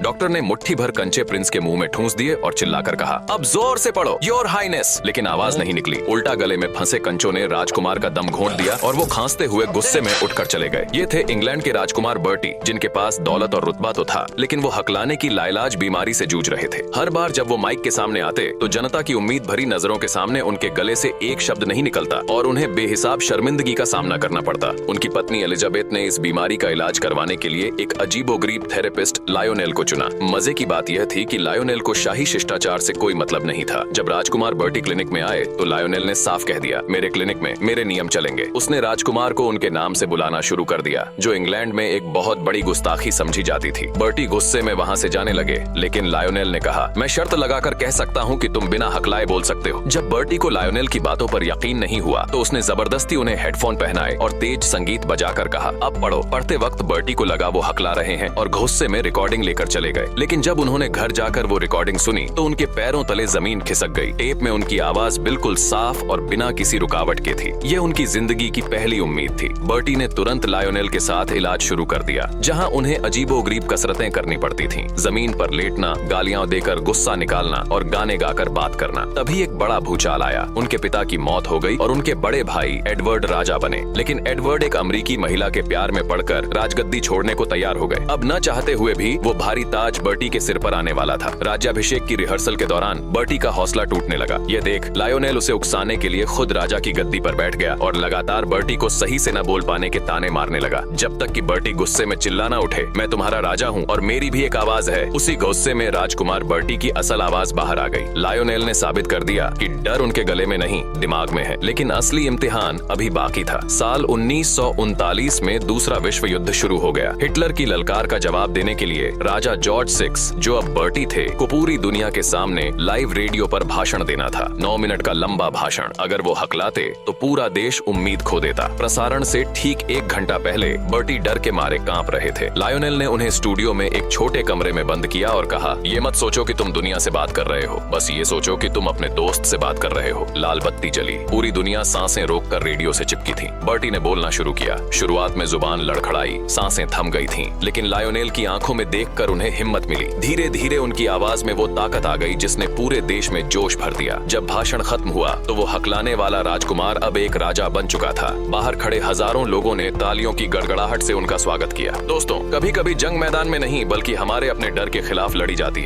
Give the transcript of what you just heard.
Doctor ने मुट्ठी भर कंचे प्रिंस के मुंह में ठूंस दिए और चिल्लाकर कहा, अब जोर से पढ़ो, योर हाइनेस। लेकिन आवाज नहीं निकली। उल्टा गले में फंसे कंचों ने राजकुमार का दम घोंट दिया और वो खांसते हुए गुस्से में उठकर चले गए। ये थे इंग्लैंड के राजकुमार बर्टी, जिनके पास दौलत और रुतबा तो था, लेकिन वो हकलाने की लाइलाज बीमारी से जूझ रहे थे। हर बार जब वो माइक के सामने आते तो जनता की उम्मीद भरी नजरों के सामने उनके गले से एक शब्द नहीं निकलता और उन्हें बेहिसाब शर्मिंदगी का सामना करना पड़ता। उनकी पत्नी एलिजाबेथ ने इस बीमारी का इलाज करवाने के लिए एक अजीबोगरीब थेरेपिस्ट लायोनेल को चुना। मजे की बात यह थी कि लायोनेल को शाही शिष्टाचार से कोई मतलब नहीं था। जब राजकुमार बर्टी क्लिनिक में आए तो लायोनेल ने साफ कह दिया, मेरे क्लिनिक में मेरे नियम चलेंगे। उसने राजकुमार को उनके नाम से बुलाना शुरू कर दिया, जो इंग्लैंड में एक बहुत बड़ी गुस्ताखी समझी जाती थी। बर्टी गुस्से में वहाँ से जाने लगे, लेकिन लायोनेल ने कहा, मैं शर्त लगाकर कह सकता हूँ कि तुम बिना हकलाए बोल सकते हो। जब बर्टी को लायोनेल की बातों पर यकीन नहीं हुआ तो उसने जबरदस्ती उन्हें हेडफोन पहनाए और तेज संगीत बजाकर कहा, अब पढ़ो। पढ़ते वक्त बर्टी को लगा वो हकला रहे हैं और गुस्से में रिकॉर्डिंग लेकर चले गए। लेकिन जब उन्होंने घर जाकर वो रिकॉर्डिंग सुनी तो उनके पैरों तले जमीन खिसक गई। टेप में उनकी आवाज बिल्कुल साफ और बिना किसी रुकावट के थी। ये उनकी जिंदगी की पहली उम्मीद थी। बर्टी ने तुरंत लायोनेल के साथ इलाज शुरू कर दिया, जहां उन्हें अजीबोगरीब कसरतें करनी पड़ती थीं। जमीन पर लेटना, गालियां देकर गुस्सा निकालना और गाने गाकर बात करना। तभी एक बड़ा भूचाल आया। उनके पिता की मौत हो गई और उनके बड़े भाई एडवर्ड राजा बने। लेकिन एडवर्ड एक अमेरिकी महिला के प्यार में पड़कर राजगद्दी छोड़ने को तैयार हो गए। अब न चाहते हुए भी वो भारी ताज बर्टी के सिर पर आने वाला था। राज्याभिषेक की रिहर्सल के दौरान बर्टी का हौसला टूटने लगा। ये देख लायोनेल उसे उकसाने के लिए खुद राजा की गद्दी पर बैठ गया और लगातार बर्टी को सही से न बोल पाने के ताने मारने लगा, जब तक कि बर्टी गुस्से में चिल्लाना उठे, मैं तुम्हारा राजा हूँ और मेरी भी एक आवाज है। उसी गुस्से में राजकुमार बर्टी की असल आवाज बाहर आ गई। लायोनेल ने साबित कर दिया कि डर उनके गले में नहीं, दिमाग में है। लेकिन असली इम्तिहान अभी बाकी था। साल 1939 में दूसरा विश्व युद्ध शुरू हो गया। हिटलर की ललकार का जवाब देने के लिए राजा जॉर्ज 6, जो अब बर्टी थे, को पूरी दुनिया के सामने लाइव रेडियो पर भाषण देना था। 9 मिनट का लंबा भाषण। अगर वो हकलाते तो पूरा देश उम्मीद खो देता। प्रसारण से ठीक 1 घंटा पहले बर्टी डर के मारे कांप रहे थे। लायोनेल ने उन्हें स्टूडियो में एक छोटे कमरे में बंद किया और कहा, ये मत सोचो कि तुम दुनिया से बात कर रहे हो, बस ये सोचो कि तुम अपने दोस्त से बात कर रहे हो। लाल बत्ती जली। पूरी दुनिया सांसें रोककर रेडियो से चिपकी थी। बर्टी ने बोलना शुरू किया। शुरुआत में जुबान लड़खड़ाई, सांसें थम गई थीं, लेकिन लायोनेल की आंखों में देखकर उन्हें हिम्मत मिली। धीरे धीरे उनकी आवाज में वो ताकत आ गई जिसने पूरे देश में जोश भर दिया। जब भाषण खत्म हुआ तो वो हकलाने वाला राजकुमार अब एक राजा बन चुका था। बाहर खड़े हजारों लोगों ने तालियों की गड़गड़ाहट से उनका स्वागत किया। दोस्तों, कभी कभी जंग मैदान में नहीं बल्कि हमारे अपने डर के खिलाफ लड़ी जाती है।